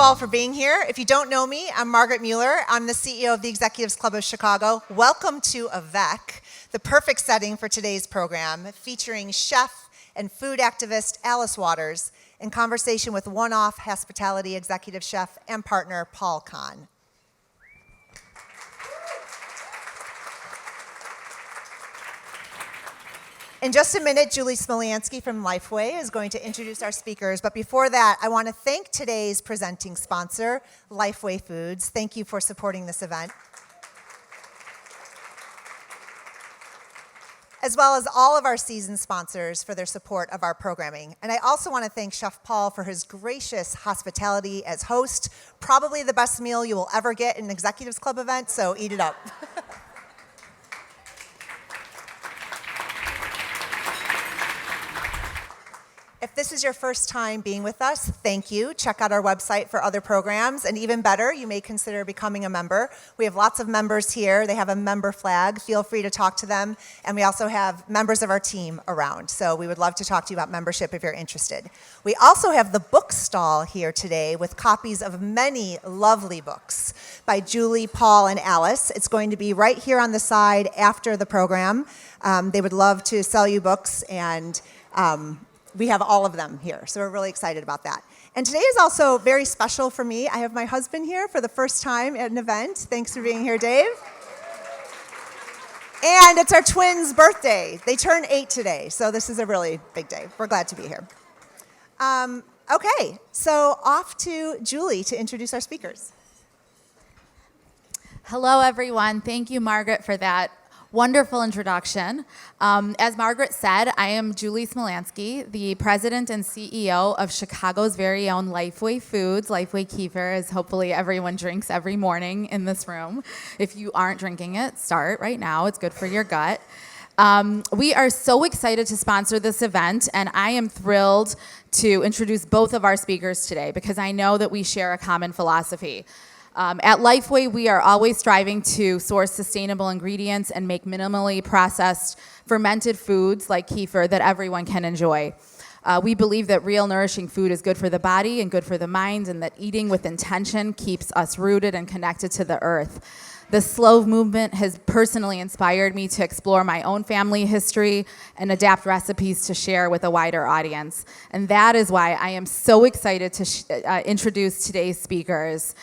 all for being here. If you don't know me, I'm Margaret Mueller. I'm the CEO of the Executives Club of Chicago. Welcome to AVEC, the perfect setting for today's program, featuring chef and food activist Alice Waters in conversation with one-off hospitality executive chef and partner Paul Kahan. In just a minute, Julie Smolyansky from Lifeway is going to introduce our speakers. But before that, I want to thank today's presenting sponsor, Lifeway Foods. Thank you for supporting this event. As well as all of our season sponsors for their support of our programming. And I also want to thank Chef Paul for his gracious hospitality as host. Probably the best meal you will ever get in an Executives Club event, so eat it up. If this is your first time being with us, thank you. Check out our website for other programs, and even better, you may consider becoming a member. We have lots of members here. They have a member flag. Feel free to talk to them, and we also have members of our team around, so we would love to talk to you about membership if you're interested. We also have the book stall here today with copies of many lovely books by Julie, Paul, and Alice. It's going to be right here on the side after the program. They would love to sell you books, and we have all of them here, so we're really excited about that. And today is also very special for me. I have my husband here for the first time at an event. Thanks for being here, Dave. And it's our twins' birthday. They turn 8 today, so this is a really big day. We're glad to be here. Okay, so off to Julie to introduce our speakers. Hello, everyone. Thank you, Margaret, for that wonderful introduction. As Margaret said, I am Julie Smolyansky, the president and CEO of Chicago's very own Lifeway Foods. Lifeway kefir, as hopefully everyone drinks every morning in this room. If you aren't drinking it, start right now. It's good for your gut. We are so excited to sponsor this event, and I am thrilled to introduce both of our speakers today because I know that we share a common philosophy. At Lifeway, we are always striving to source sustainable ingredients and make minimally processed fermented foods like kefir that everyone can enjoy. We believe that real nourishing food is good for the body and good for the mind, and that eating with intention keeps us rooted and connected to the earth. The slow movement has personally inspired me to explore my own family history and adapt recipes to share with a wider audience. And that is why I am so excited to introduce today's speakers.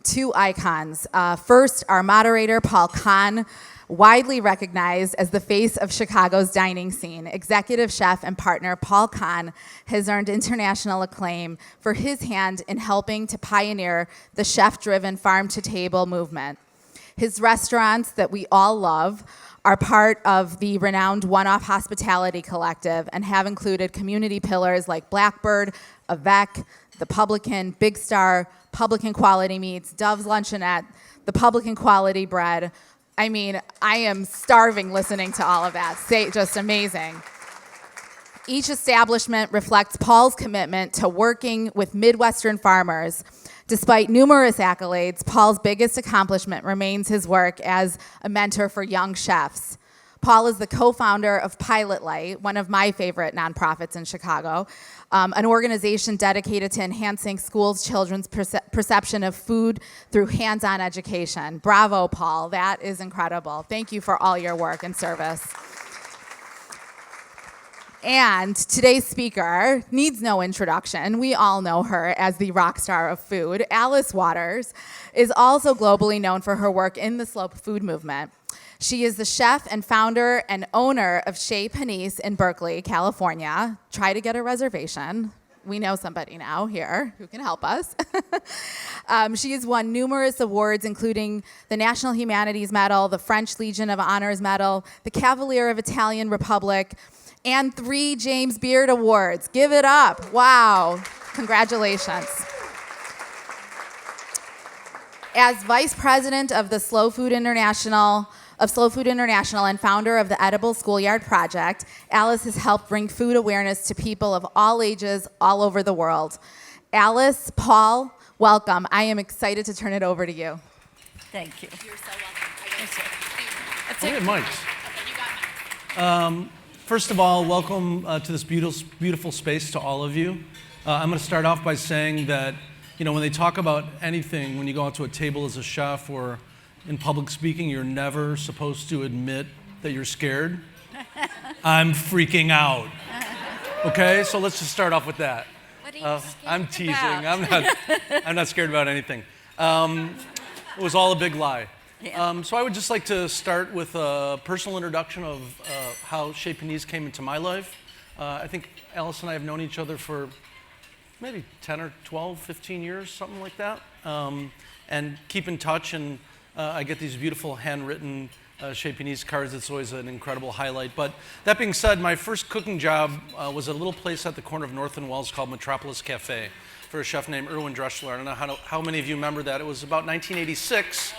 Two icons. First, our moderator, Paul Kahan, widely recognized as the face of Chicago's dining scene. Executive chef and partner Paul Kahan has earned international acclaim for his hand in helping to pioneer the chef-driven farm-to-table movement. His restaurants that we all love are part of the renowned One-Off Hospitality Collective and have included community pillars like Blackbird, AVEC, The Publican, Big Star, Publican Quality Meats, Dove's Luncheonette, the Publican Quality Bread. I mean, I am starving listening to all of that. Just amazing. Each establishment reflects Paul's commitment to working with Midwestern farmers. Despite numerous accolades, Paul's biggest accomplishment remains his work as a mentor for young chefs. Paul is the co-founder of Pilot Light, one of my favorite nonprofits in Chicago, an organization dedicated to enhancing schools' children's perception of food through hands-on education. Bravo, Paul. That is incredible. Thank you for all your work and service. And today's speaker needs no introduction. We all know her as the rock star of food. Alice Waters is also globally known for her work in the slow food movement. She is the chef and founder and owner of Chez Panisse in Berkeley, California. Try to get a reservation. We know somebody now here who can help us. She has won numerous awards, including the National Humanities Medal, the French Legion of Honors Medal, the Cavalier of Italian Republic, and 3 James Beard Awards. Give it up. Wow. Congratulations. As vice president of the Slow Food International and founder of the Edible Schoolyard Project, Alice has helped bring food awareness to people of all ages all over the world. Alice, Paul, welcome. I am excited to turn it over to you. Thank you. You're so welcome. We have mics. First of all, welcome to this beautiful space to all of you. I'm going to start off by saying that You know, when they talk about anything, when you go out to a table as a chef or in public speaking, you're never supposed to admit that you're scared. I'm freaking out. Okay, so let's just start off with that. What are you scared I'm teasing. about? I'm not scared about anything. It was all a big lie. Yeah. So I would just like to start with a personal introduction of how Chez Panisse came into my life. I think Alice and I have known each other for maybe 10 or 12, 15 years, something like that. And keep in touch, and I get these beautiful handwritten Chez Panisse cards. It's always an incredible highlight. But that being said, my first cooking job was at a little place at the corner of North and Wells called Metropolis Cafe for a chef named Erwin Dreschler. I don't know how many of you remember that. It was about 1986.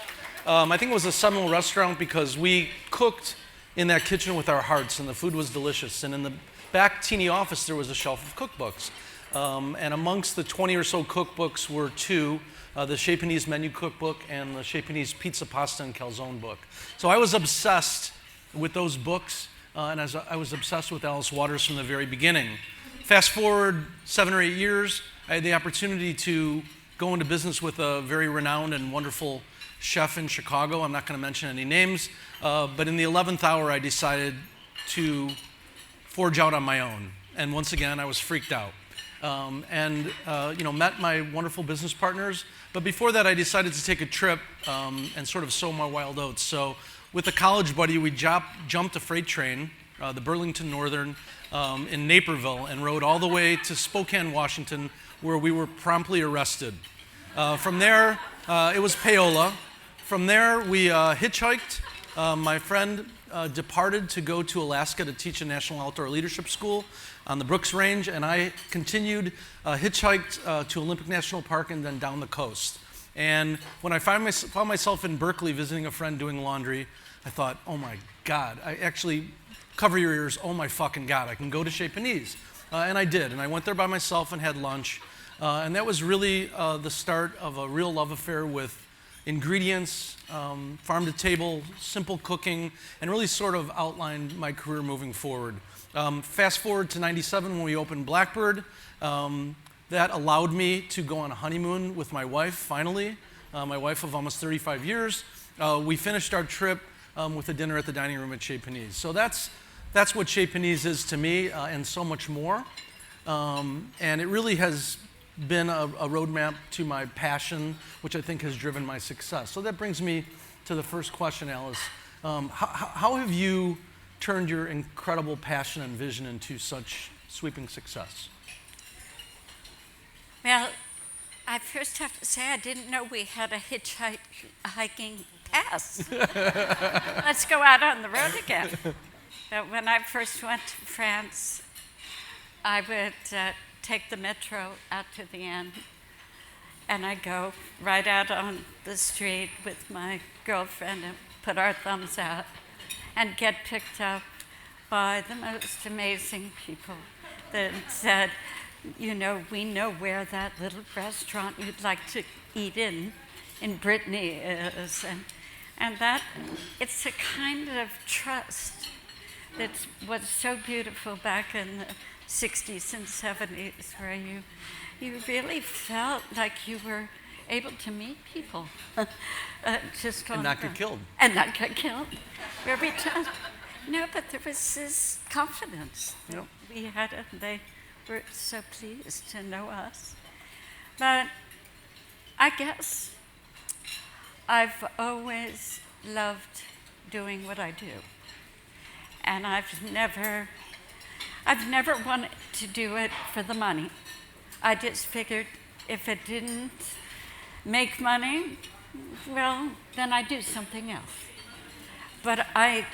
I think it was a seminal restaurant because we cooked in that kitchen with our hearts, and the food was delicious. And in the back teeny office, there was a shelf of cookbooks. And amongst the 20 or so cookbooks were two, the Chez Panisse menu cookbook and the Chez Panisse pizza, pasta, and calzone book. So I was obsessed with those books, and I was obsessed with Alice Waters from the very beginning. Fast forward 7 or 8 years, I had the opportunity to go into business with a very renowned and wonderful chef in Chicago. I'm not going to mention any names, but in the 11th hour, I decided to forge out on my own. And once again, I was freaked out. Met my wonderful business partners. But before that, I decided to take a trip and sort of sow my wild oats. So with a college buddy, we jumped a freight train, the Burlington Northern, in Naperville, and rode all the way to Spokane, Washington, where we were promptly arrested. From there, it was payola. From there, we hitchhiked. My friend departed to go to Alaska to teach a National Outdoor Leadership School on the Brooks Range, and I continued, hitchhiked to Olympic National Park and then down the coast. And when I found myself in Berkeley visiting a friend doing laundry, I thought, oh my God, I actually, cover your ears, oh my fucking God, I can go to Chez Panisse. And I did, and I went there by myself and had lunch. And that was really the start of a real love affair with ingredients, farm to table, simple cooking, and really sort of outlined my career moving forward. Fast forward to '97 when we opened Blackbird. That allowed me to go on a honeymoon with my wife, finally, my wife of almost 35 years. We finished our trip with a dinner at the dining room at Chez Panisse. So that's what Chez Panisse is to me, and so much more. And it really has been a roadmap to my passion, which I think has driven my success. So that brings me to the first question, Alice. How have you turned your incredible passion and vision into such sweeping success? Well, I first have to say I didn't know we had a hitchhiking pass. Let's go out on the road again. But when I first went to France, I would take the metro out to the end, and I'd go right out on the street with my girlfriend and put our thumbs out and get picked up by the most amazing people that said, you know, we know where that little restaurant you'd like to eat in Brittany is. And that, it's a kind of trust that was so beautiful back in the 60s and 70s, where you really felt like you were able to meet people. Just And not get killed. And not get killed every time. No, but there was this confidence that Yep. we had, and they were so pleased to know us. But I guess I've always loved doing what I do. And I've never wanted to do it for the money. I just figured if it didn't make money, well, then I do something else. But I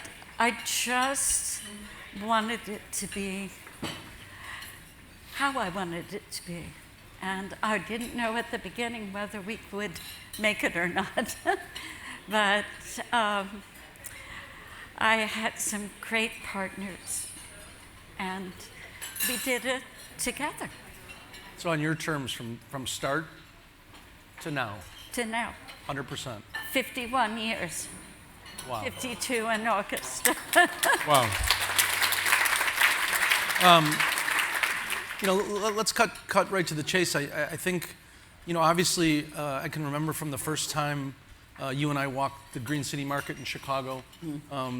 just wanted it to be how I wanted it to be. And I didn't know at the beginning whether we would make it or not. But I had some great partners, and we did it together. So on your terms, from start to now, To now, 100%. 51 years, Wow. 52 in August. Wow. Let's cut right to the chase. I think You know, obviously, I can remember from the first time you and I walked the Green City Market in Chicago.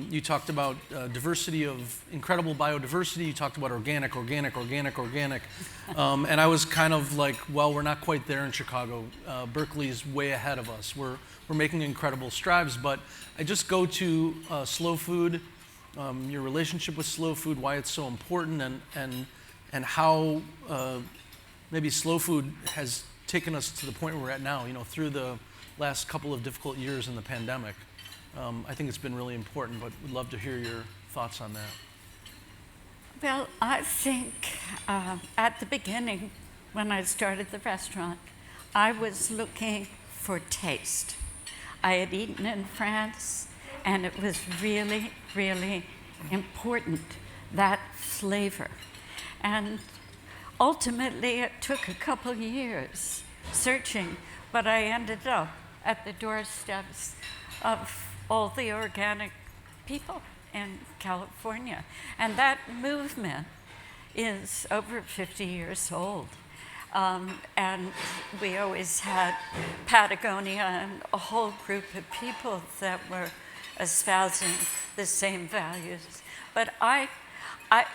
You talked about diversity of incredible biodiversity. You talked about organic. And I was kind of like, well, we're not quite there in Chicago. Berkeley's way ahead of us. We're making incredible strides, but I just go to Slow Food, your relationship with Slow Food, why it's so important, and how maybe Slow Food has taken us to the point where we're at now, you know, through the last couple of difficult years in the pandemic. I think it's been really important, but we'd love to hear your thoughts on that. Well, I think at the beginning, when I started the restaurant, I was looking for taste. I had eaten in France, and it was really, really important, that flavor. And ultimately, it took a couple years searching, but I ended up at the doorsteps of all the organic people in California. And that movement is over 50 years old. And we always had Patagonia and a whole group of people that were espousing the same values. But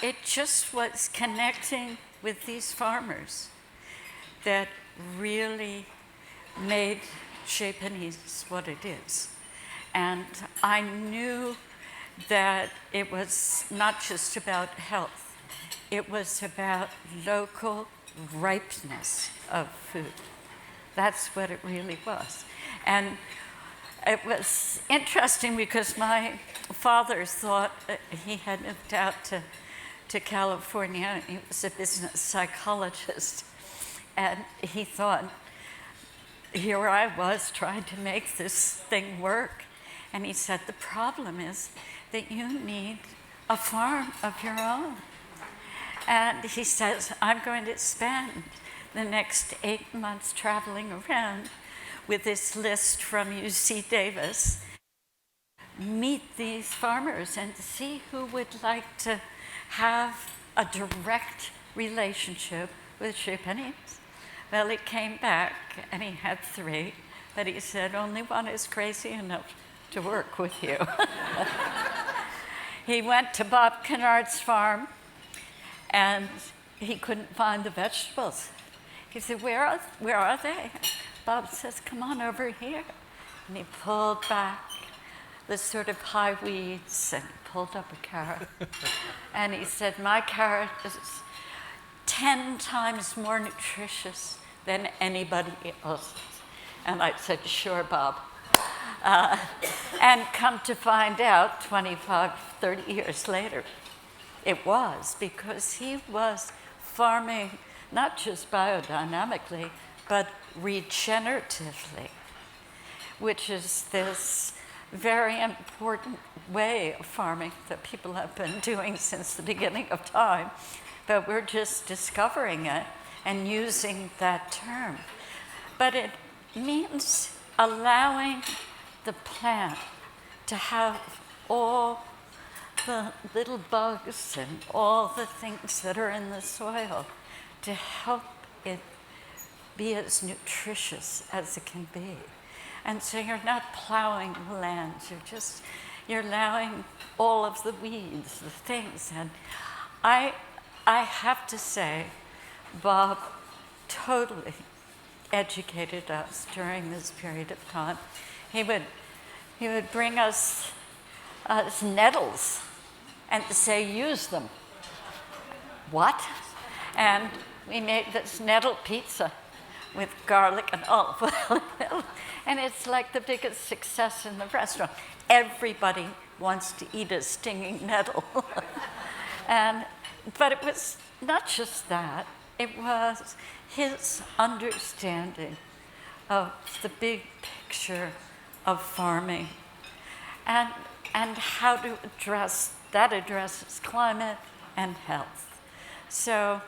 it just was connecting with these farmers that really made Chez Panisse what it is. And I knew that it was not just about health, it was about local ripeness of food. That's what it really was. And it was interesting because my father thought he had moved out to California. He was a business psychologist. And he thought, here I was trying to make this thing work. And he said, the problem is that you need a farm of your own. And he says, I'm going to spend the next 8 months traveling around with this list from UC Davis, meet these farmers and see who would like to have a direct relationship with Chez Panisse. Well, he came back and he had 3, but he said, only one is crazy enough to work with you. He went to Bob Kennard's farm and he couldn't find the vegetables. He said, where are they? Bob says, come on over here. And he pulled back the sort of high weeds and pulled up a carrot. And he said, my carrot is 10 times more nutritious than anybody else's. And I said, sure, Bob. And come to find out 25, 30 years later, it was because he was farming not just biodynamically, but regeneratively, which is this very important way of farming that people have been doing since the beginning of time, but we're just discovering it and using that term. But it means allowing the plant to have all the little bugs and all the things that are in the soil to help it be as nutritious as it can be. And so you're not plowing the land, you're allowing all of the weeds, the things. And I have to say, Bob totally educated us during this period of time. He would bring us nettles and say, use them. What? And we made this nettle pizza with garlic and olive oil. And it's like the biggest success in the restaurant. Everybody wants to eat a stinging nettle. But it was not just that. It was his understanding of the big picture of farming and how to address, that addresses climate and health. So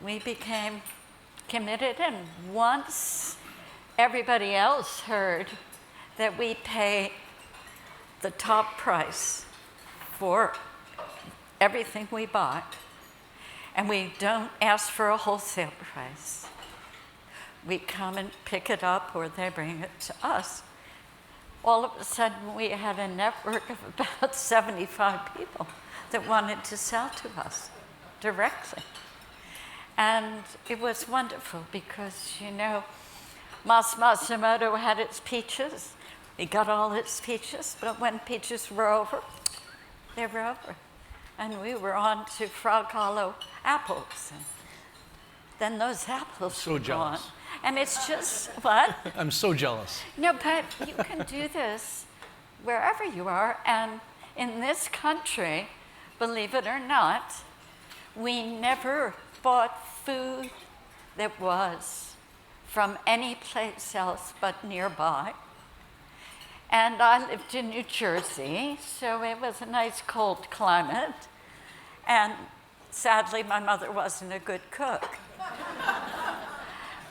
we became committed, and once everybody else heard that we pay the top price for everything we bought, and we don't ask for a wholesale price, we come and pick it up or they bring it to us. All of a sudden, we had a network of about 75 people that wanted to sell to us directly. And it was wonderful because, you know, Matsumoto had its peaches. We got all its peaches, but when peaches were over, they were over. And we were on to Frog Hollow apples. And then those apples So were jealous. gone. And it's just, what? I'm so jealous. No, but you can do this wherever you are. And in this country, believe it or not, we never bought food that was from any place else but nearby. And I lived in New Jersey, so it was a nice cold climate. And sadly, my mother wasn't a good cook.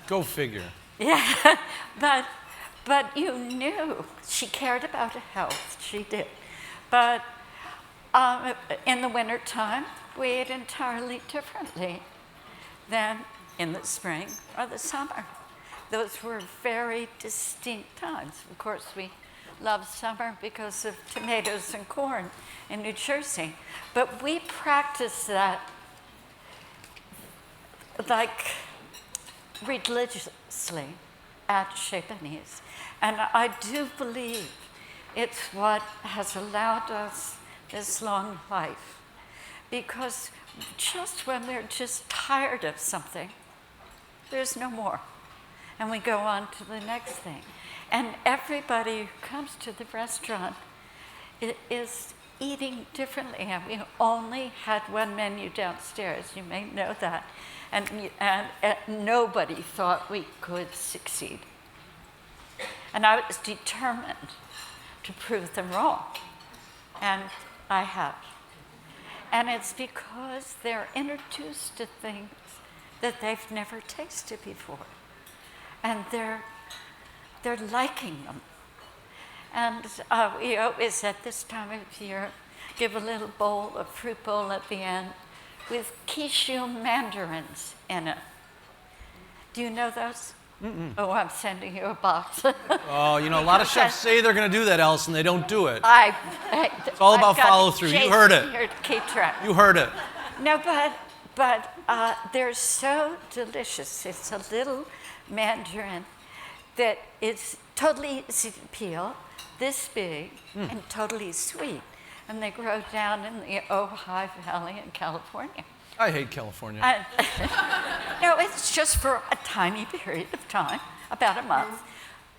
Go figure. Yeah, but you knew she cared about her health. She did. But in the wintertime, we ate entirely differently than in the spring or the summer. Those were very distinct times. Of course, we love summer because of tomatoes and corn in New Jersey. But we practiced that like religiously at Chez Panisse. And I do believe it's what has allowed us this long life. Because just when we're just tired of something, there's no more. And we go on to the next thing. And everybody who comes to the restaurant is eating differently. And we only had one menu downstairs. You may know that. And nobody thought we could succeed. And I was determined to prove them wrong. And I have. And it's because they're introduced to things that they've never tasted before. And they're liking them. And we always, at this time of year, give a little bowl, a fruit bowl at the end, with Kishu mandarins in it. Do you know those? Mm-mm. Oh, I'm sending you a box. Oh, you know, a lot of chefs say they're going to do that, Alison. They don't do it. It's all about follow-through. You heard it. Here to keep track. You heard it. No, but they're so delicious. It's a little mandarin that is totally easy to peel, this big, and totally sweet. And they grow down in the Ojai Valley in California. I hate California. No, it's just for a tiny period of time, about a month.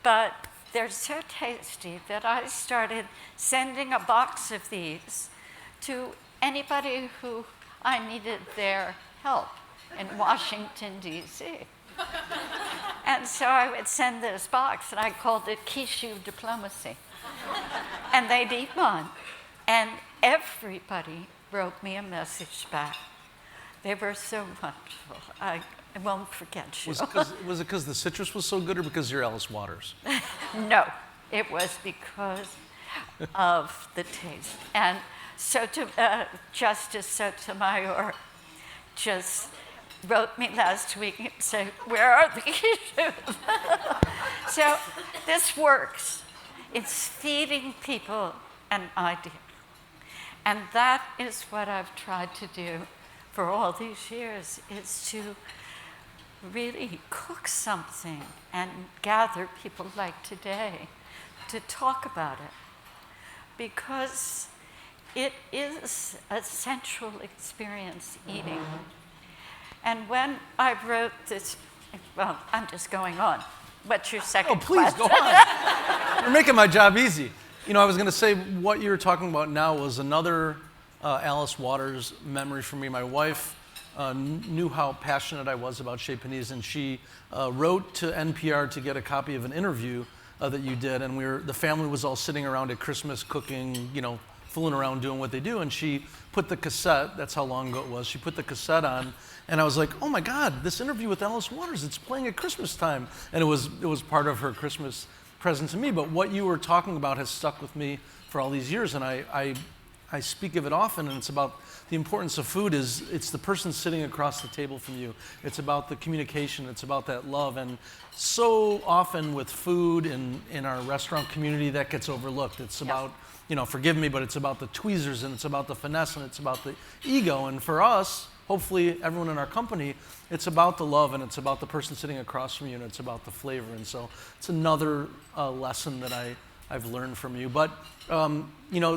But they're so tasty that I started sending a box of these to anybody who I needed their help in Washington, D.C. And so I would send this box, and I called it Kishu diplomacy. And they'd eat one. And everybody wrote me a message back. They were so wonderful. I won't forget you. Was it because the citrus was so good or because you're Alice Waters? No, it was because of the taste. And Justice Sotomayor just wrote me last week and said, "Where are the issues?" So this works. It's feeding people an idea. And that is what I've tried to do for all these years, is to really cook something and gather people like today to talk about it. Because it is a central experience, eating. And when I wrote this, well, I'm just going on. What's your second question? Oh, please, go on. You're making my job easy. You know, I was going to say what you're talking about now was another Alice Waters memory for me. My wife knew how passionate I was about Chez Panisse, and she wrote to NPR to get a copy of an interview that you did, and the family was all sitting around at Christmas cooking, you know, fooling around doing what they do, and she put the cassette, that's how long ago it was, she put the cassette on, and I was like, oh my God, this interview with Alice Waters, it's playing at Christmas time. And it was part of her Christmas present to me, but what you were talking about has stuck with me for all these years, and I I speak of it often, and it's about the importance of food. It's the person sitting across the table from you. It's about the communication. It's about that love. And so often with food in our restaurant community, that gets overlooked. It's about, forgive me, but it's about the tweezers, and it's about the finesse, and it's about the ego. And for us, hopefully everyone in our company, it's about the love, and it's about the person sitting across from you, and it's about the flavor. And so it's another lesson that I've learned from you. But,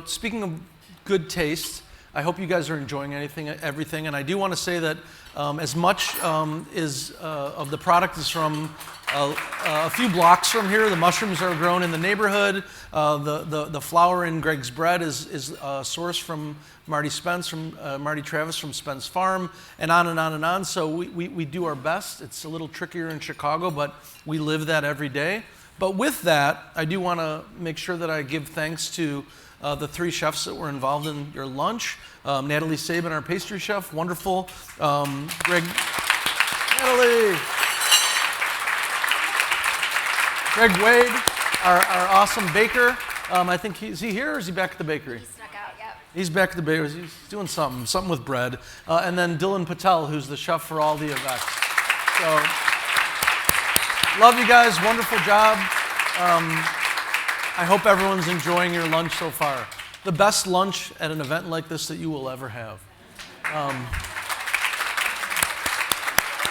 speaking of good taste, I hope you guys are enjoying everything. And I do want to say that as much of the product is from a few blocks from here. The mushrooms are grown in the neighborhood. The flour in Greg's bread is sourced from Marty Travis from Spence Farm, and on and on and on. So we do our best. It's a little trickier in Chicago, but we live that every day. But with that, I do want to make sure that I give thanks to the 3 chefs that were involved in your lunch. Natalie Sabin, our pastry chef, wonderful. Greg Wade, our awesome baker. I think is he here or is he back at the bakery? He snuck out, yep. He's back at the bakery. He's doing something with bread. And then Dylan Patel, who's the chef for all the events. So, love you guys. Wonderful job. I hope everyone's enjoying your lunch so far. The best lunch at an event like this that you will ever have.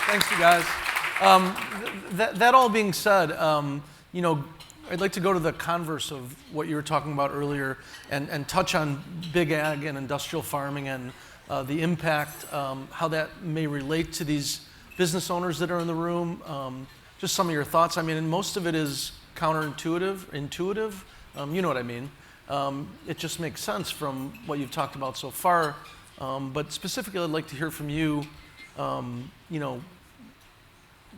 Thanks, you guys. That all being said, I'd like to go to the converse of what you were talking about earlier and touch on big ag and industrial farming and the impact, how that may relate to these business owners that are in the room. Just some of your thoughts. I mean, and most of it is counterintuitive, intuitive. You know what I mean. It just makes sense from what you've talked about so far. But specifically, I'd like to hear from you,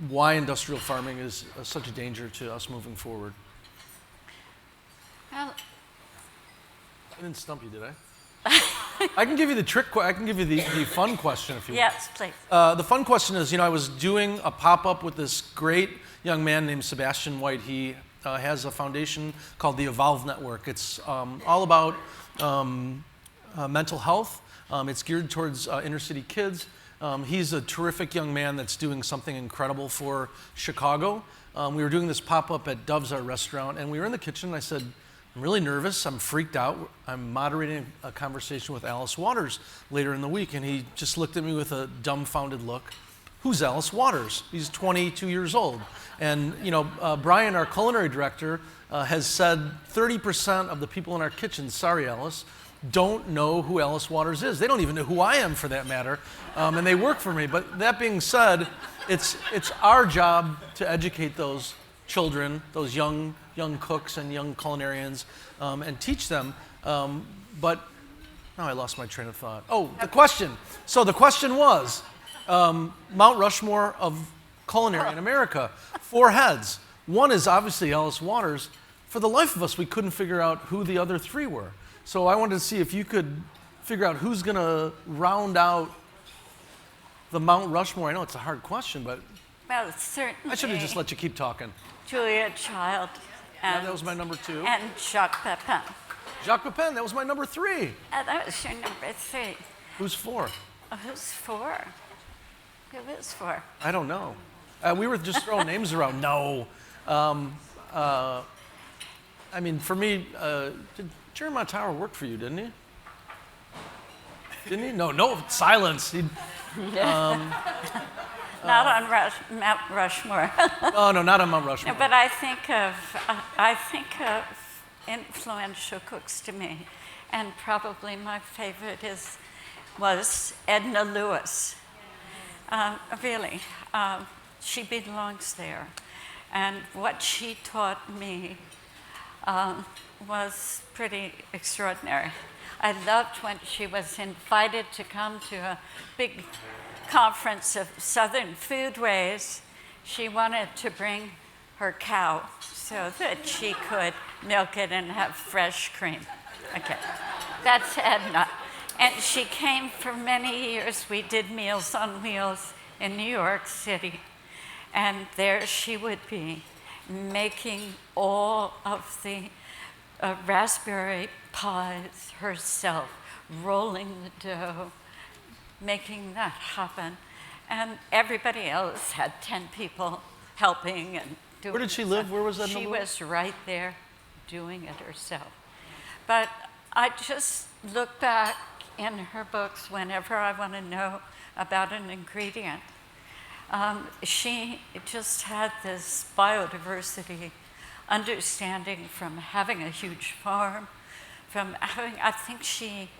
why industrial farming is such a danger to us moving forward. Well, I didn't stump you, did I? I can give you the trick. I can give you the fun question if you want. yes, please. The fun question is, I was doing a pop-up with this great young man named Sebastian White. He has a foundation called the Evolve Network. It's all about mental health. It's geared towards inner city kids. He's a terrific young man that's doing something incredible for Chicago. We were doing this pop-up at Dove's, our restaurant, and we were in the kitchen, and I said, I'm really nervous, I'm freaked out. I'm moderating a conversation with Alice Waters later in the week, and he just looked at me with a dumbfounded look. Who's Alice Waters? He's 22 years old. And Brian, our culinary director, has said 30% of the people in our kitchen, sorry Alice, don't know who Alice Waters is. They don't even know who I am for that matter, and they work for me. But that being said, it's our job to educate those children, those young cooks and young culinarians, and teach them. But now I lost my train of thought. Oh, the question. So the question was, Mount Rushmore of culinary in America, 4 heads. One is obviously Alice Waters. For the life of us, we couldn't figure out who the other 3 were. So I wanted to see if you could figure out who's going to round out the Mount Rushmore. I know it's a hard question, but Well, certainly. I should have just let you keep talking. Julia Child. Yeah, that was my number 2. And Jacques Pepin. Jacques Pepin, that was my number 3. That was your number 3. Who's 4? Oh, who's 4? Who is 4? I don't know. We were just throwing names around. No. I mean, for me, Jeremiah Tower worked for you, didn't he? Didn't he? No, silence. Not on Mount Rushmore. Oh, no, not on Mount Rushmore. But I think of influential cooks to me, and probably my favorite was Edna Lewis. Really, she belongs there, and what she taught me was pretty extraordinary. I loved when she was invited to come to a big conference of Southern foodways. She wanted to bring her cow so that she could milk it and have fresh cream. Okay, that's Edna. And she came for many years. We did Meals on Wheels in New York City. And there she would be making all of the raspberry pies herself rolling the dough, making that happen. And everybody else had 10 people helping and doing. Where did she live? Where was that? She was right there doing it herself. But I just look back in her books whenever I want to know about an ingredient. She just had this biodiversity understanding from having a huge farm, from having, I think she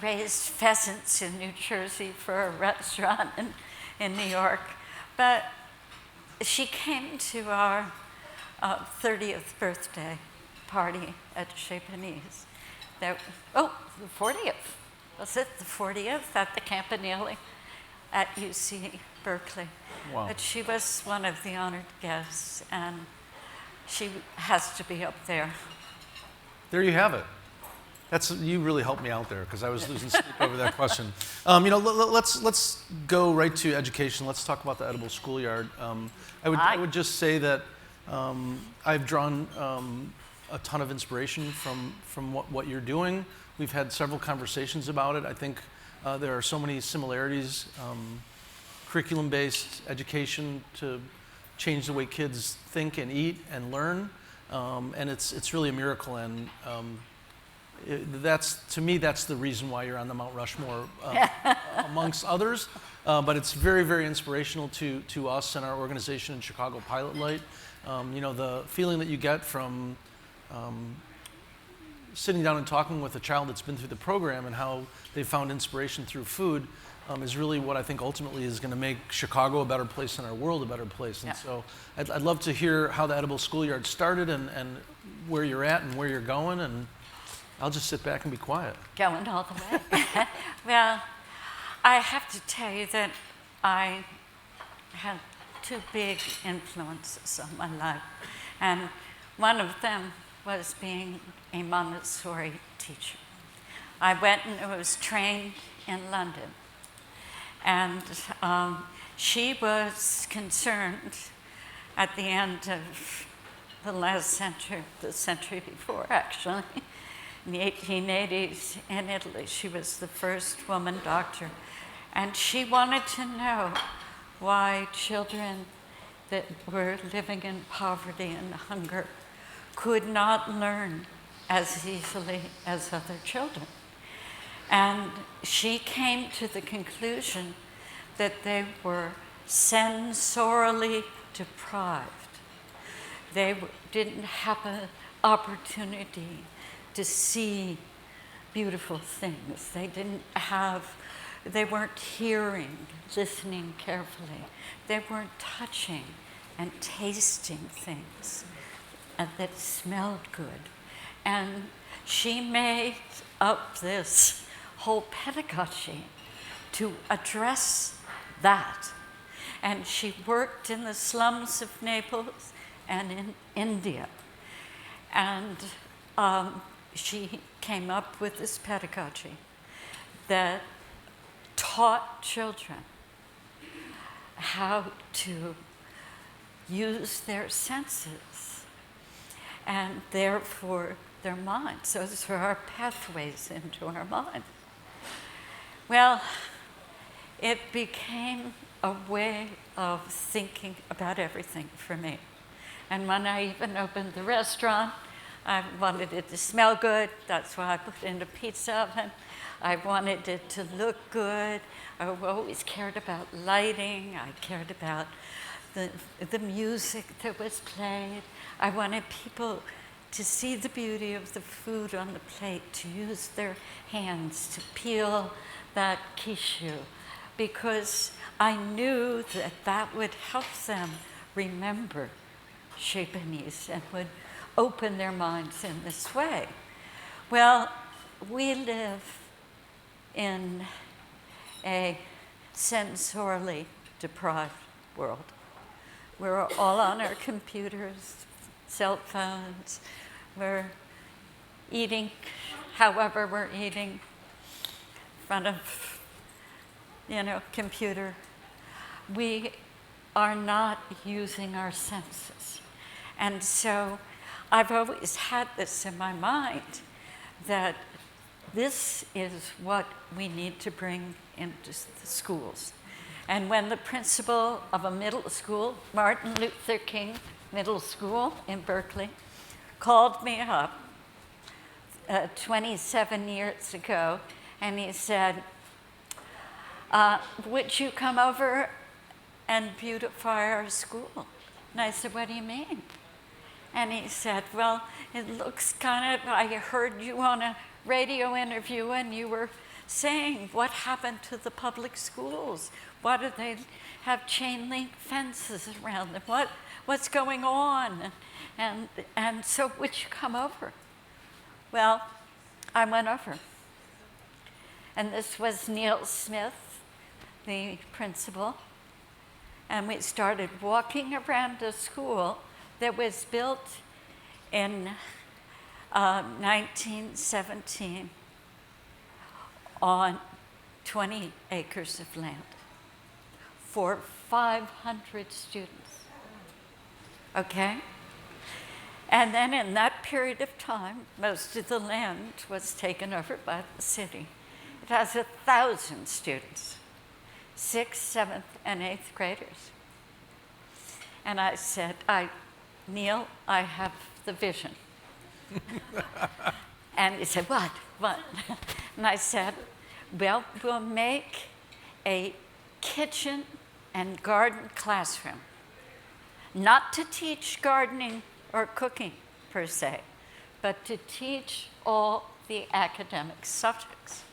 raised pheasants in New Jersey for a restaurant in New York. But she came to our 30th birthday party at Chez Panisse. The 40th. Was it the 40th at the Campanile at UC Berkeley? Wow. But she was one of the honored guests, and she has to be up there. There you have it. You really helped me out there because I was losing sleep over that question. Let's go right to education. Let's talk about the edible schoolyard. I would just say that I've drawn a ton of inspiration from what you're doing. We've had several conversations about it. I think there are so many similarities, curriculum-based education to change the way kids think and eat and learn, and it's really a miracle. And to me, that's the reason why you're on the Mount Rushmore, amongst others. But it's very, very inspirational to us and our organization in Chicago, Pilot Light. The feeling that you get from sitting down and talking with a child that's been through the program and how they found inspiration through food is really what I think ultimately is going to make Chicago a better place and our world a better place. And so I'd love to hear how the Edible Schoolyard started and where you're at and where you're going, and I'll just sit back and be quiet. Going all the way. Well, I have to tell you that I had two big influences on my life, and one of them was being a Montessori teacher. I went and was trained in London, and she was concerned at the end of the last century, the century before actually, in the 1880s in Italy. She was the first woman doctor, and she wanted to know why children that were living in poverty and hunger could not learn as easily as other children. And she came to the conclusion that they were sensorially deprived. They didn't have an opportunity to see beautiful things. They weren't hearing, listening carefully. They weren't touching and tasting things that smelled good. And she made up this whole pedagogy to address that. And she worked in the slums of Naples and in India. And she came up with this pedagogy that taught children how to use their senses and therefore their minds. Those are our pathways into our mind. Well, it became a way of thinking about everything for me. And when I even opened the restaurant, I wanted it to smell good. That's why I put it in a pizza oven. I wanted it to look good. I always cared about lighting. I cared about the music that was played. I wanted people to see the beauty of the food on the plate, to use their hands to peel that quiche, because I knew that that would help them remember Chez Panisse and would open their minds in this way. Well, we live in a sensorially deprived world. We're all on our computers, cell phones. We're eating however we're eating in front of, computer. We are not using our senses. And so I've always had this in my mind that this is what we need to bring into the schools. And when the principal of a middle school, Martin Luther King Middle School in Berkeley, called me up 27 years ago, and he said, would you come over and beautify our school? And I said, what do you mean? And he said, well, it looks kind of, I heard you on a radio interview and you were saying, what happened to the public schools? Why do they have chain link fences around them? What's going on? And so would you come over? Well, I went over. And this was Neil Smith, the principal. And we started walking around a school that was built in 1917 on 20 acres of land for 500 students. Okay? And then in that period of time, most of the land was taken over by the city. It has 1,000 students, 6th, 7th, and 8th graders. And I said, Neil, I have the vision. And he said, what? And I said, well, we'll make a kitchen and garden classroom, not to teach gardening or cooking per se, but to teach all the academic subjects.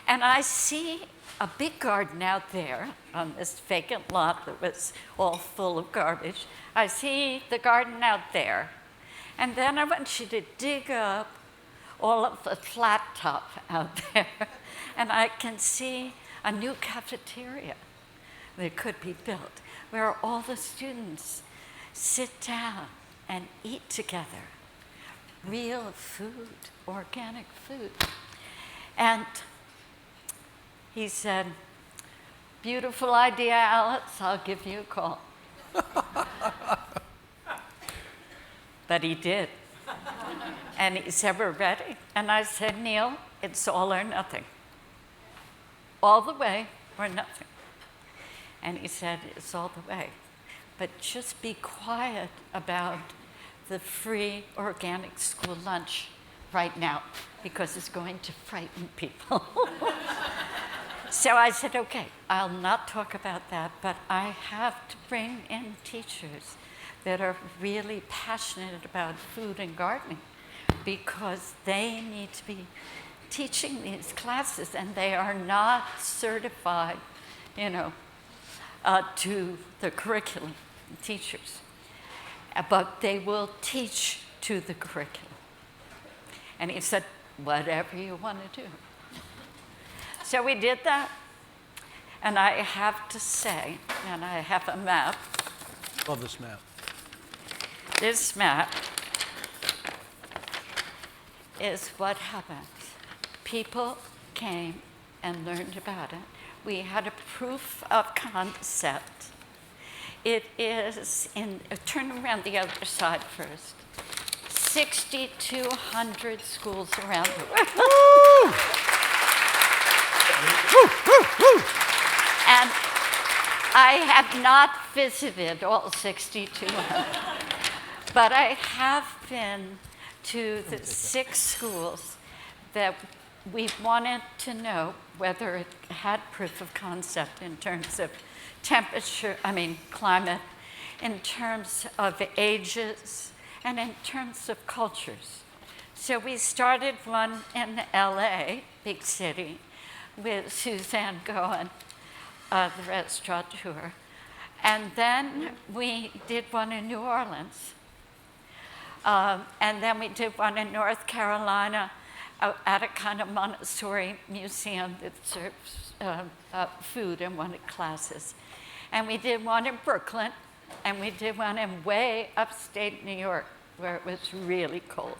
And I see a big garden out there on this vacant lot that was all full of garbage. I see the garden out there. And then I want you to dig up all of the flat top out there. And I can see a new cafeteria that could be built where all the students sit down and eat together. Real food, organic food. And he said, beautiful idea, Alice, I'll give you a call. But he did. And he said, we're ready. And I said, Neil, it's all or nothing. All the way or nothing. And he said, it's all the way. But just be quiet about the free organic school lunch right now, because it's going to frighten people. So I said, okay, I'll not talk about that, but I have to bring in teachers that are really passionate about food and gardening, because they need to be teaching these classes, and they are not certified, to the curriculum teachers. But they will teach to the curriculum. And he said, whatever you want to do. So we did that, and I have to say, and I have a map. Love this map. This map is what happened. People came and learned about it. We had a proof of concept. It is turn around the other side first. 6,200 schools around the world. And I have not visited all 6,200, but I have been to the 6 schools that we wanted to know whether it had proof of concept in terms of climate, in terms of ages, and in terms of cultures. So we started one in LA, big city, with Suzanne Goen, the restaurateur. And then we did one in New Orleans. And then we did one in North Carolina at a kind of Montessori museum that serves food in one of the classes. And we did one in Brooklyn, and we did one in way upstate New York, where it was really cold.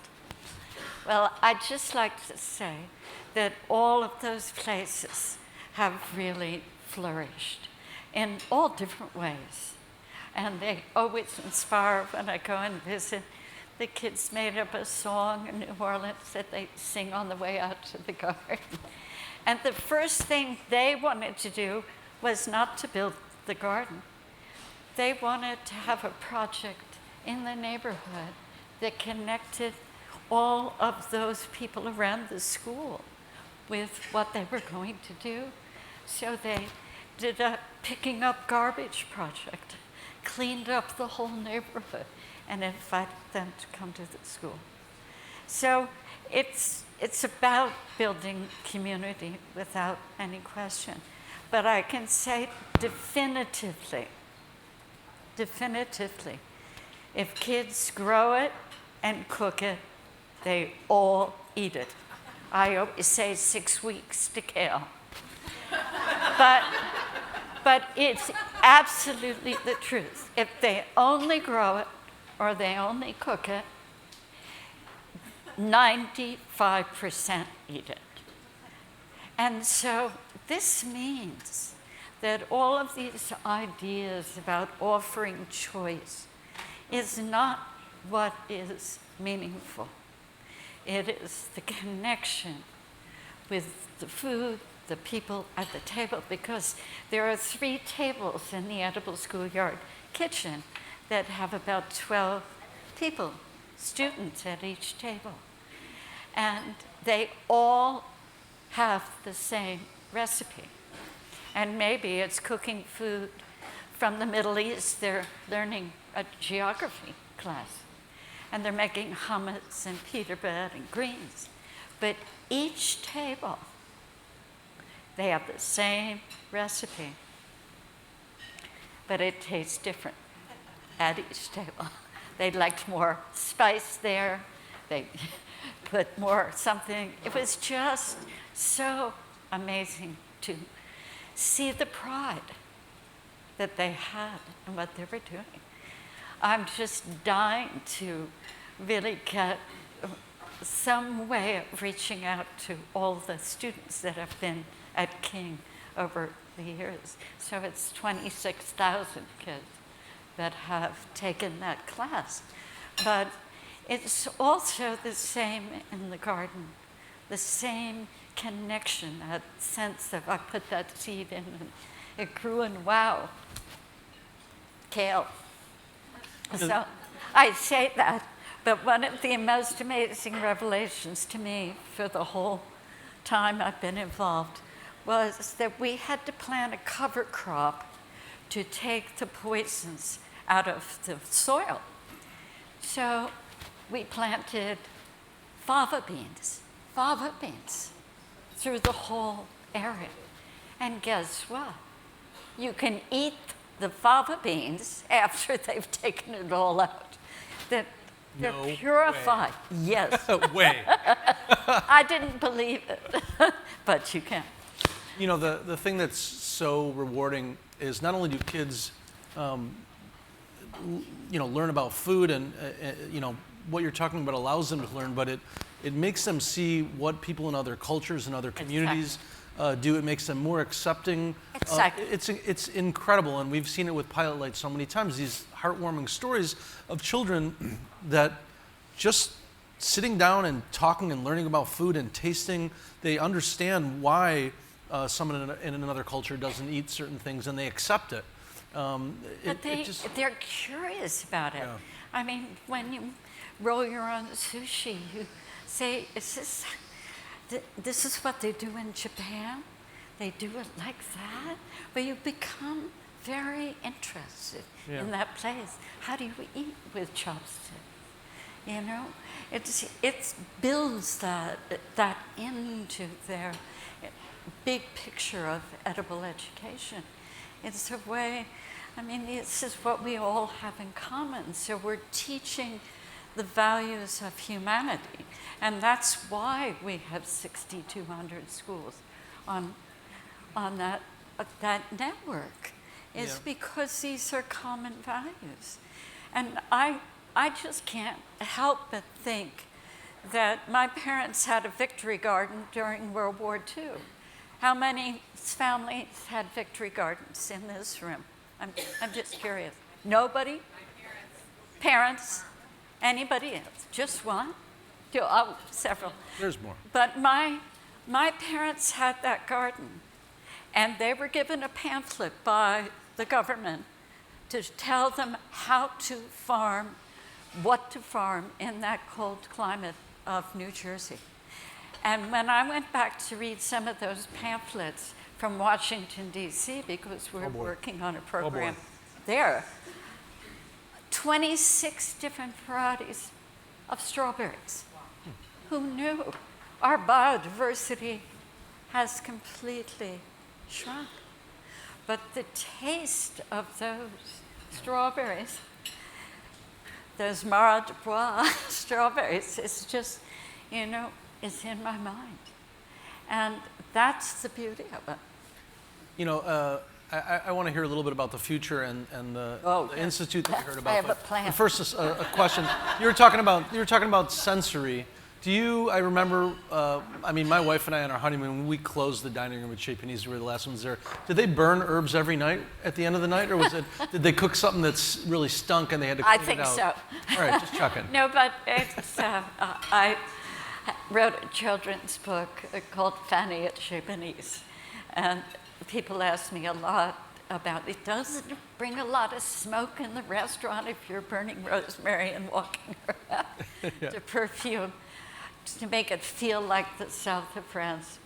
Well, I'd just like to say that all of those places have really flourished in all different ways. And they always inspire when I go and visit. the kids made up a song in New Orleans that they sing on the way out to the garden. And the first thing they wanted to do was not to build the garden. They wanted to have a project in the neighborhood that connected all of those people around the school with what they were going to do. So they did a picking up garbage project, cleaned up the whole neighborhood, and invited them to come to the school. So it's about building community without any question. But I can say definitively, if kids grow it and cook it, they all eat it. I always say 6 weeks to kale. But it's absolutely the truth. If they only grow it or they only cook it, 95% eat it. And so this means that all of these ideas about offering choice is not what is meaningful. It is the connection with the food, the people at the table, because there are 3 tables in the Edible Schoolyard kitchen that have about 12 people, students at each table. And they all have the same recipe. And maybe it's cooking food from the Middle East. They're learning a geography class. And they're making hummus and pita bread and greens. But each table, they have the same recipe. But it tastes different at each table. They liked more spice there. They put more something. It was just so amazing to see the pride that they had in what they were doing. I'm just dying to really get some way of reaching out to all the students that have been at King over the years. So it's 26,000 kids that have taken that class. But it's also the same in the garden, the same connection, that sense of I put that seed in and it grew, and wow, kale. So I say that, but one of the most amazing revelations to me for the whole time I've been involved was that we had to plant a cover crop to take the poisons out of the soil. So we planted fava beans through the whole area. And guess what? You can eat the fava beans after they've taken it all out. They're No purified. way. Yes. Way. I didn't believe it, but you can. You know, the thing that's so rewarding is not only do kids, learn about food and, what you're talking about allows them to learn, but it makes them see what people in other cultures and other communities do. It makes them more accepting. Exactly. It's incredible, and we've seen it with Pilot Light so many times, these heartwarming stories of children that just sitting down and talking and learning about food and tasting, they understand why someone in another culture doesn't eat certain things, and they accept it. But they're curious about it. Yeah. I mean, when you roll your own sushi, you say, this is what they do in Japan? They do it like that? But you become very interested in that place. How do you eat with chopsticks? You know, it builds that into their big picture of edible education. It's a way, I mean, this is what we all have in common. So we're teaching the values of humanity. And that's why we have 6,200 schools on that network, is because these are common values. And I just can't help but think that my parents had a victory garden during World War II. How many families had victory gardens in this room? I'm just curious. Nobody? Parents? Anybody else? Just one? Several. There's more. But my parents had that garden, and they were given a pamphlet by the government to tell them how to farm, what to farm in that cold climate of New Jersey. And when I went back to read some of those pamphlets from Washington, D.C., because we're working on a program there, 26 different varieties of strawberries. Who knew? Our biodiversity has completely shrunk. But the taste of those strawberries, those Mara de Bois strawberries, is just, is in my mind. And that's the beauty of it. I want to hear a little bit about the future and the institute that you heard about. I have a plan. But first, a question. You were talking about sensory. I remember, my wife and I on our honeymoon, we closed the dining room at Chez Panisse, we were the last ones there. Did they burn herbs every night at the end of the night, or did they cook something that's really stunk and they had to clean it out? I think so. All right, just checking. No, but it's, I wrote a children's book called Fanny at Chez Panisse, and people ask me a lot about it. Doesn't it bring a lot of smoke in the restaurant if you're burning rosemary and walking around to perfume? To make it feel like the south of France.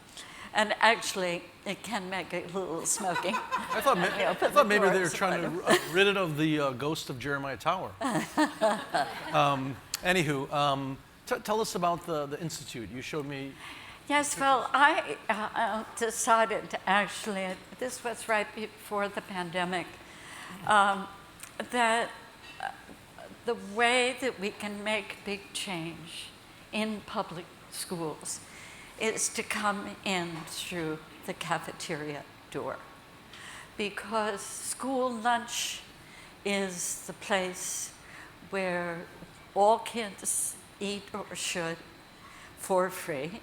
And actually, it can make it a little smoky. I thought maybe they were trying to rid it of the ghost of Jeremiah Tower. Anywho, tell us about the Institute. You showed me. Yes, well, I decided actually, this was right before the pandemic, that the way that we can make big change in public schools is to come in through the cafeteria door. Because school lunch is the place where all kids eat or should for free.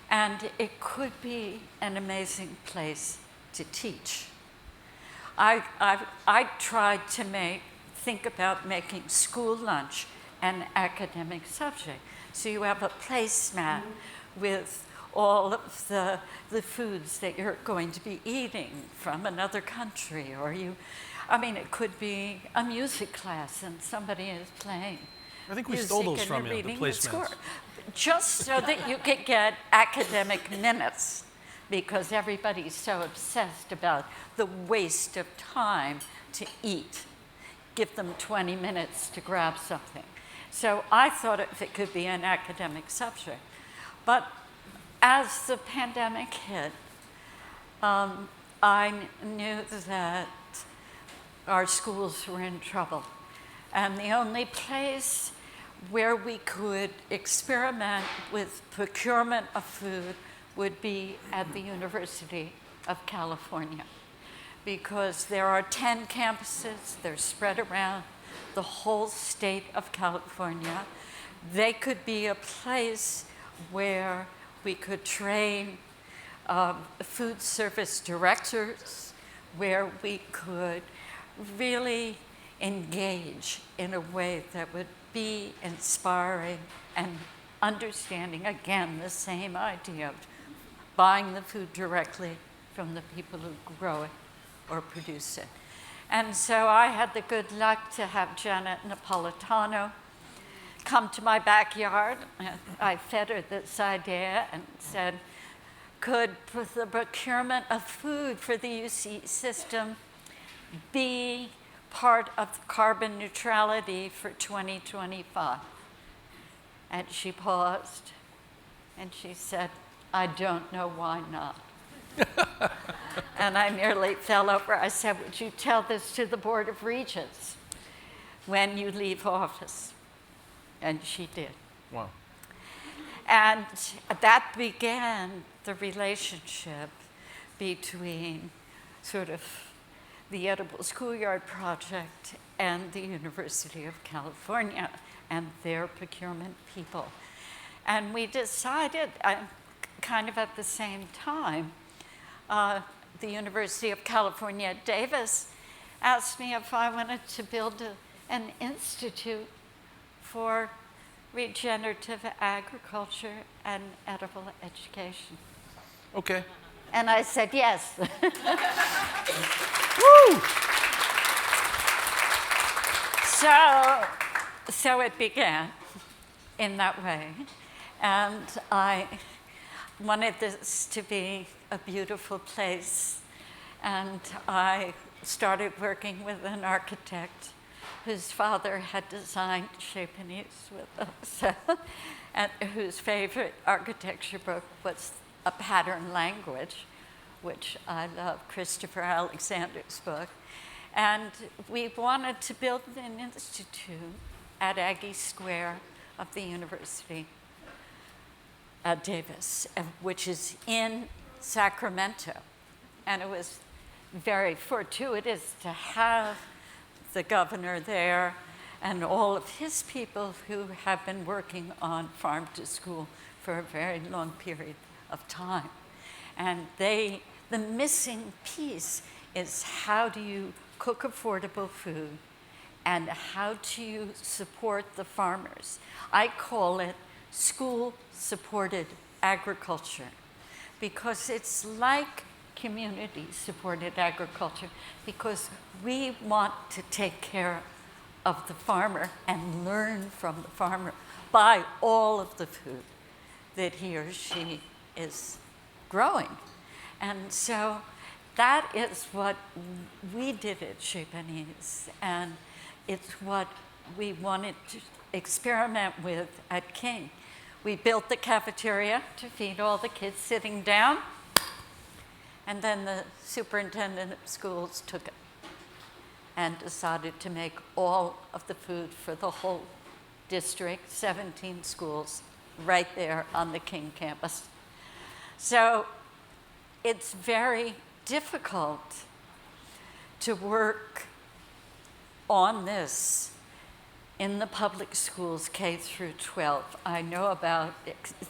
And it could be an amazing place to teach. I tried to think about making school lunch an academic subject. So you have a placemat with all of the foods that you're going to be eating from another country, or it could be a music class and somebody is playing. I think we stole those from you, the placemats. Just so that you could get academic minutes, because everybody's so obsessed about the waste of time to eat. Give them 20 minutes to grab something. So I thought it could be an academic subject. But as the pandemic hit, I knew that our schools were in trouble. And the only place where we could experiment with procurement of food would be at the University of California, because there are 10 campuses, they're spread around the whole state of California. They could be a place where we could train food service directors, where we could really engage in a way that would be inspiring and understanding, again, the same idea of buying the food directly from the people who grow it or produce it. And so I had the good luck to have Janet Napolitano come to my backyard. I fed her this idea and said, could the procurement of food for the UC system be part of carbon neutrality for 2025? And she paused and she said, I don't know why not. And I nearly fell over. I said, would you tell this to the Board of Regents when you leave office? And she did. Wow. And that began the relationship between sort of the Edible Schoolyard Project and the University of California and their procurement people. And we decided, kind of at the same time, the University of California at Davis asked me if I wanted to build an institute for regenerative agriculture and edible education. Okay. And I said yes. Woo! So it began in that way. And I wanted this to be a beautiful place. And I started working with an architect whose father had designed Japanese with us, and whose favorite architecture book was A Pattern Language, which I love, Christopher Alexander's book. And we wanted to build an institute at Aggie Square of the University at Davis, which is in Sacramento. And it was very fortuitous to have the governor there and all of his people who have been working on Farm to School for a very long period of time. And the missing piece is how do you cook affordable food and how do you support the farmers? I call it school-supported agriculture because it's like community-supported agriculture because we want to take care of the farmer and learn from the farmer, buy all of the food that he or she is growing. And so that is what we did at Chez Panisse, and it's what we wanted to experiment with at King. We built the cafeteria to feed all the kids sitting down, and then the superintendent of schools took it and decided to make all of the food for the whole district, 17 schools, right there on the King campus. So it's very difficult to work on this in the public schools, K through 12. I know about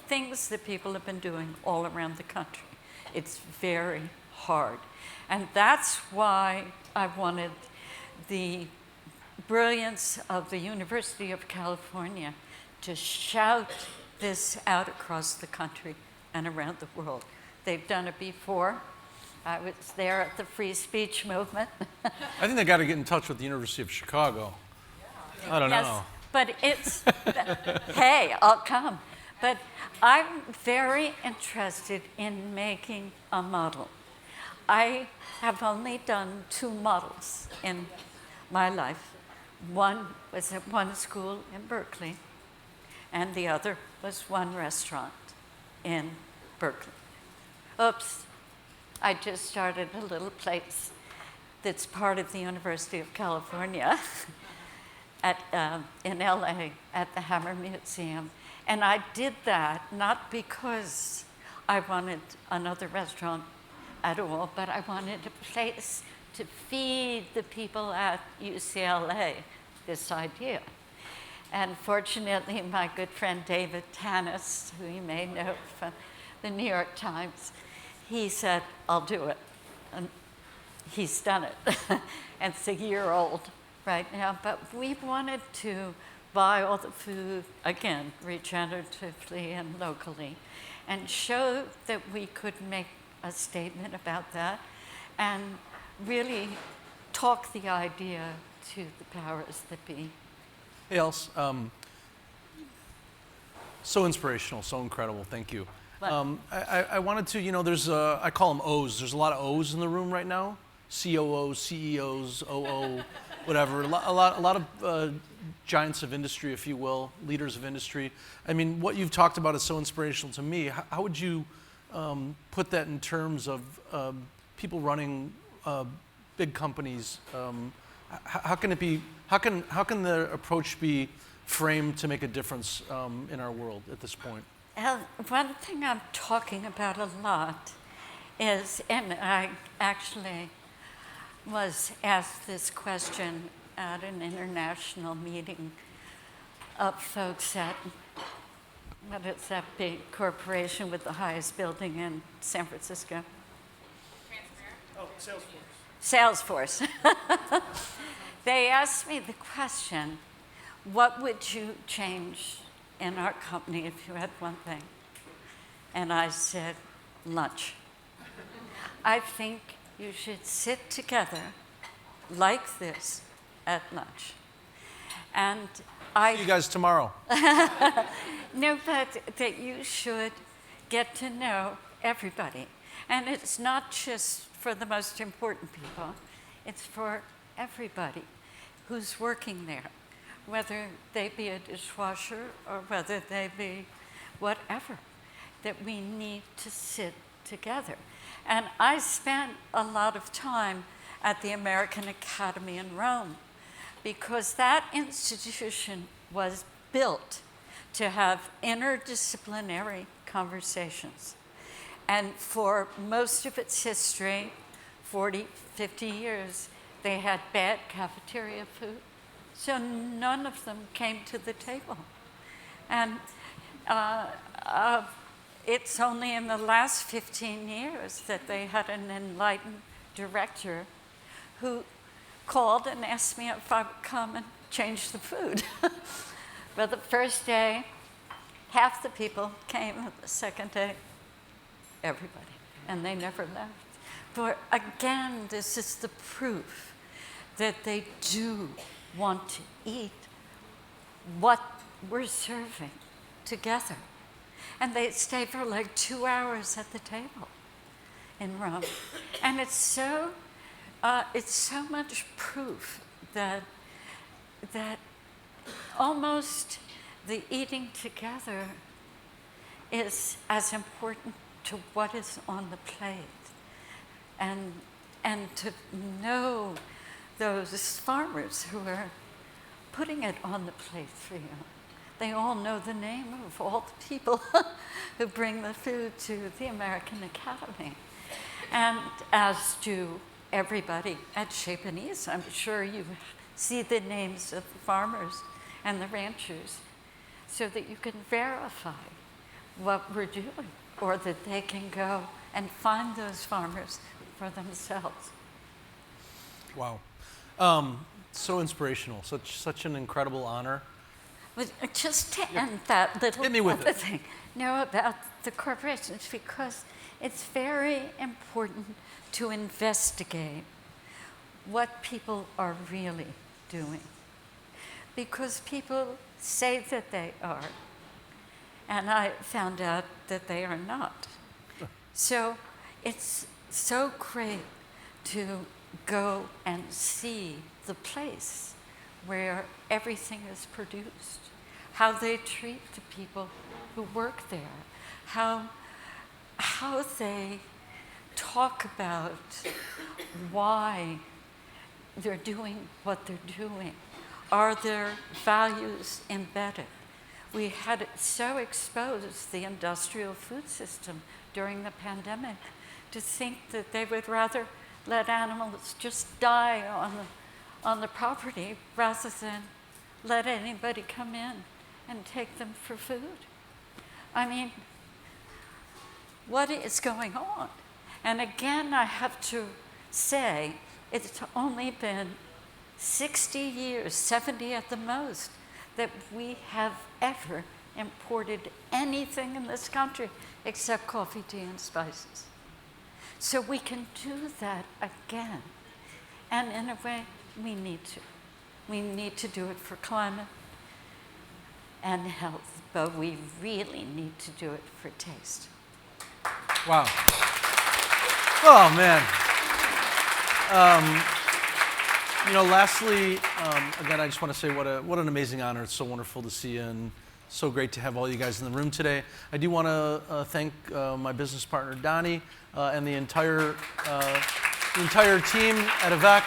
things that people have been doing all around the country. It's very hard. And that's why I wanted the brilliance of the University of California to shout this out across the country and around the world. They've done it before. I was there at the free speech movement. I think they got to get in touch with the University of Chicago. I don't know. But it's, hey, I'll come. But I'm very interested in making a model. I have only done 2 models in my life. One was at one school in Berkeley, and the other was one restaurant in Berkeley. Oops, I just started a little place that's part of the University of California in LA at the Hammer Museum. And I did that not because I wanted another restaurant at all, but I wanted a place to feed the people at UCLA this idea. And fortunately, my good friend David Tanis, who you may know from the New York Times, he said, I'll do it. And he's done it. And it's a year old right now. But we wanted to buy all the food, again, regeneratively and locally, and show that we could make a statement about that and really talk the idea to the powers that be. Hey, Els, so inspirational, so incredible. Thank you. I wanted to, there's, I call them O's. There's a lot of O's in the room right now. COOs, CEOs, OO, whatever. A lot of giants of industry, if you will, leaders of industry. I mean, what you've talked about is so inspirational to me. How would you put that in terms of people running big companies? How can it be? How can the approach be framed to make a difference in our world at this point? One thing I'm talking about a lot is, and I actually was asked this question at an international meeting of folks at, what is that big corporation with the highest building in San Francisco? Oh, Salesforce. Salesforce. They asked me the question, what would you change in our company if you had one thing? And I said, lunch. I think you should sit together like this at lunch. And I See you guys tomorrow. know that you should get to know everybody. And it's not just for the most important people, it's for everybody who's working there, whether they be a dishwasher or whether they be whatever, that we need to sit together. And I spent a lot of time at the American Academy in Rome because that institution was built to have interdisciplinary conversations. And for most of its history, 40, 50 years, they had bad cafeteria food. So none of them came to the table. And it's only in the last 15 years that they had an enlightened director who called and asked me if I would come and change the food. But the first day, half the people came, and the second day, everybody, and they never left. But again, this is the proof that they do want to eat what we're serving together. And they stay for like 2 hours at the table in Rome. And it's so much proof that almost the eating together is as important to what is on the plate. And to know those farmers who are putting it on the plate for you. They all know the name of all the people who bring the food to the American Academy. And as do everybody at Chez Panisse. I'm sure you see the names of the farmers and the ranchers so that you can verify what we're doing, or that they can go and find those farmers for themselves. Wow. So inspirational, such an incredible honor. But just to end that little Hit me with other it. thing, about the corporations, because it's very important to investigate what people are really doing. Because people say that they are, and I found out that they are not. So it's so great to go and see the place where everything is produced, how they treat the people who work there, how they talk about why they're doing what they're doing. Are their values embedded? We had so exposed the industrial food system during the pandemic to think that they would rather let animals just die on the property rather than let anybody come in and take them for food. I mean, what is going on? And again, I have to say, it's only been 60 years, 70 at the most, that we have ever imported anything in this country except coffee, tea, and spices. So we can do that again. And in a way, we need to. We need to do it for climate and health, but we really need to do it for taste. Wow. Oh, man. Lastly, again, I just want to say what an amazing honor. It's so wonderful to see you, and so great to have all you guys in the room today. I do want to thank my business partner, Donnie, and the entire team at Avec,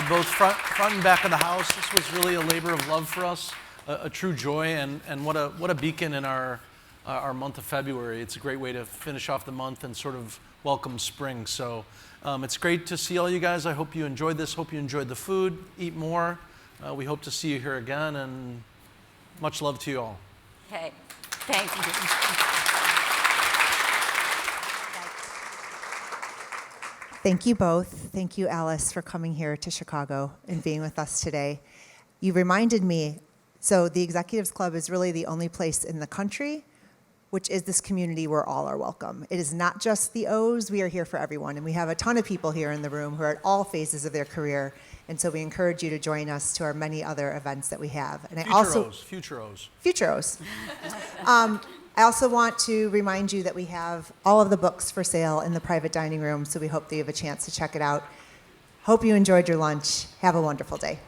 both front and back of the house. This was really a labor of love for us, a true joy, and what a beacon in our month of February. It's a great way to finish off the month and sort of welcome spring. So it's great to see all you guys. I hope you enjoyed this. Hope you enjoyed the food. Eat more. We hope to see you here again, and much love to you all. Okay, thank you. Thank you both. Thank you, Alice, for coming here to Chicago and being with us today. You reminded me So the Executives Club is really the only place in the country which is this community where all are welcome. It is not just the O's, we are here for everyone. And we have a ton of people here in the room who are at all phases of their career. And so we encourage you to join us to our many other events that we have. And Future O's. Future O's. I also want to remind you that we have all of the books for sale in the private dining room, so we hope that you have a chance to check it out. Hope you enjoyed your lunch. Have a wonderful day.